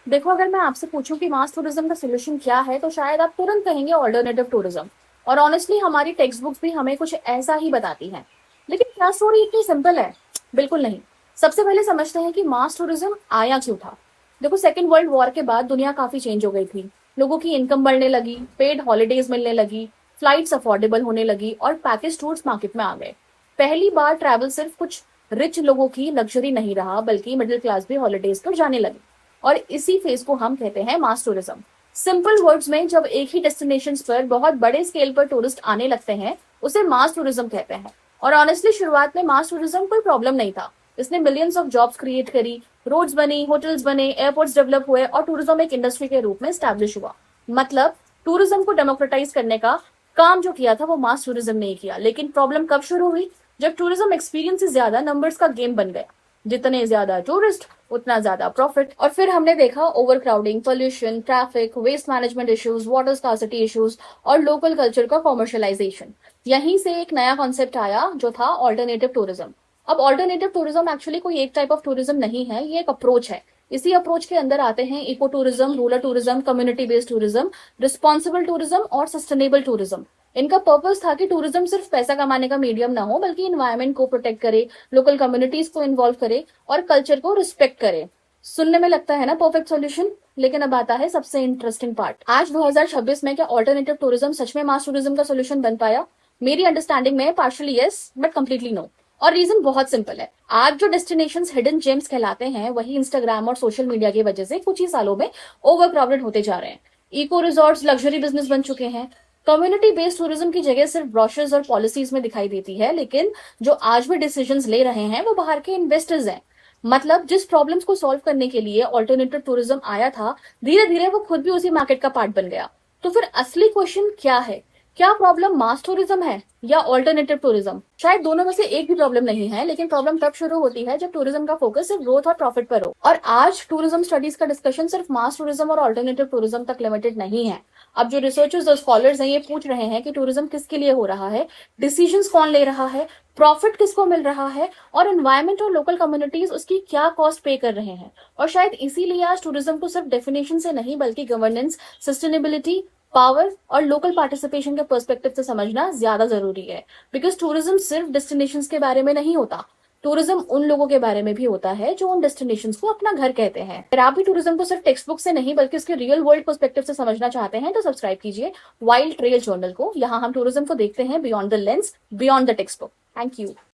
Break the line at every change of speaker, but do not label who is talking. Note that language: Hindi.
देखो, अगर मैं आपसे पूछूं कि मास टूरिज्म का सोल्यूशन क्या है, तो शायद आप तुरंत कहेंगे ऑल्टरनेटिव टूरिज्म। और ऑनेस्टली हमारी टेक्स्ट बुक्स भी हमें कुछ ऐसा ही बताती हैं। लेकिन क्या स्टोरी इतनी सिंपल है? बिल्कुल नहीं। सबसे पहले समझते हैं कि मास टूरिज्म आया क्यों था। देखो, सेकेंड वर्ल्ड वॉर के बाद दुनिया काफी चेंज हो गई थी। लोगों की इनकम बढ़ने लगी, पेड हॉलीडेज मिलने लगी, फ्लाइट्स अफोर्डेबल होने लगी और पैकेज टूर्स मार्केट में आ गए। पहली बार ट्रैवल सिर्फ कुछ रिच लोगों की लग्जरी नहीं रहा, बल्कि मिडिल क्लास भी हॉलीडेज पर जाने लगे। और इसी फेज को हम कहते हैं मास टूरिज्म। सिंपल वर्ड्स में, जब एक ही डेस्टिनेशन पर बहुत बड़े स्केल पर टूरिस्ट आने लगते हैं, उसे मास टूरिज्म कहते हैं। और ऑनेस्टली शुरुआत में मास टूरिज्म कोई प्रॉब्लम नहीं था। इसने मिलियंस ऑफ जॉब्स क्रिएट करी, रोड्स बनी, होटल्स बने, एयरपोर्ट्स डेवलप हुए और टूरिज्म एक इंडस्ट्री के रूप में स्टैब्लिश हुआ। मतलब टूरिज्म को डेमोक्रेटाइज करने का काम जो किया था वो मास टूरिज्म ने किया। लेकिन प्रॉब्लम कब शुरू हुई? जब टूरिज्म एक्सपीरियंस से ज्यादा नंबर्स का गेम बन गया। जितने ज्यादा टूरिस्ट, उतना ज्यादा प्रॉफिट। और फिर हमने देखा overcrowding, pollution, traffic, waste management issues, water scarcity issues और लोकल कल्चर का कॉमर्शियलाइजेशन। यहीं से एक नया कॉन्सेप्ट आया जो था ऑल्टरनेटिव टूरिज्म। अब ऑल्टरनेटिव टूरिज्म एक्चुअली कोई एक टाइप ऑफ टूरिज्म नहीं है, ये एक अप्रोच है। इसी अप्रोच के अंदर आते हैं ecotourism, rural tourism, community based tourism, responsible tourism और सस्टेनेबल टूरिज्म। इनका पर्पस था कि टूरिज्म सिर्फ पैसा कमाने का मीडियम ना हो, बल्कि इन्वायरमेंट को प्रोटेक्ट करे, लोकल कम्युनिटीज को इन्वॉल्व करे और कल्चर को रिस्पेक्ट करे। सुनने में लगता है ना परफेक्ट सॉल्यूशन, लेकिन अब आता है सबसे इंटरेस्टिंग पार्ट। आज 2026 में क्या ऑल्टरनेटिव टूरिज्म सच में मास टूरिज्म का सोल्यूशन बन पाया? मेरी अंडरस्टैंडिंग में partially yes, but completely no. और रीजन बहुत सिंपल है। आज जो डेस्टिनेशंस हिडन जेम्स कहलाते हैं, वही इंस्टाग्राम और सोशल मीडिया की वजह से कुछ ही सालों में ओवर क्राउडेड होते जा रहे हैं। इको रिजॉर्ट्स लग्जरी बिजनेस बन चुके हैं। कम्युनिटी बेस्ड टूरिज्म की जगह सिर्फ ब्रोशर्स और पॉलिसीज में दिखाई देती है, लेकिन जो आज भी डिसीजंस ले रहे हैं वो बाहर के इन्वेस्टर्स हैं। मतलब जिस प्रॉब्लम्स को सॉल्व करने के लिए ऑल्टरनेटिव टूरिज्म आया था, धीरे धीरे वो खुद भी उसी मार्केट का पार्ट बन गया। तो फिर असली क्वेश्चन क्या है? क्या प्रॉब्लम मास टूरिज्म है या ऑल्टरनेटिव टूरिज्म? शायद दोनों में से एक भी प्रॉब्लम नहीं है, लेकिन प्रॉब्लम तब शुरू होती है जब टूरिज्म का फोकस सिर्फ ग्रोथ और प्रॉफिट पर हो। और आज टूरिज्म स्टडीज का डिस्कशन सिर्फ मास टूरिज्म और ऑल्टरनेटिव टूरिज्म तक लिमिटेड नहीं है। अब जो रिसर्चर्स और स्कॉलर्स हैं, ये पूछ रहे हैं कि टूरिज्म किसके लिए हो रहा है, डिसीजंस कौन ले रहा है, प्रॉफिट किसको मिल रहा है और एनवायरमेंट और लोकल कम्युनिटीज उसकी क्या कॉस्ट पे कर रहे हैं। और शायद इसीलिए आज टूरिज्म को सिर्फ डेफिनेशन से नहीं, बल्कि गवर्नेंस, सस्टेनेबिलिटी, पावर और लोकल पार्टिसिपेशन के पर्सपेक्टिव से समझना ज्यादा जरूरी है। बिकॉज टूरिज्म सिर्फ डेस्टिनेशंस के बारे में नहीं होता, टूरिज्म उन लोगों के बारे में भी होता है जो उन डेस्टिनेशंस को अपना घर कहते हैं। अगर आप भी टूरिज्म को सिर्फ टेक्स्ट बुक से नहीं, बल्कि उसके रियल वर्ल्ड पर्सपेक्टिव से समझना चाहते हैं, तो सब्सक्राइब कीजिए वाइल्ड ट्रेल जर्नल को। यहाँ हम टूरिज्म को देखते हैं beyond the lens, beyond the text book. Thank you.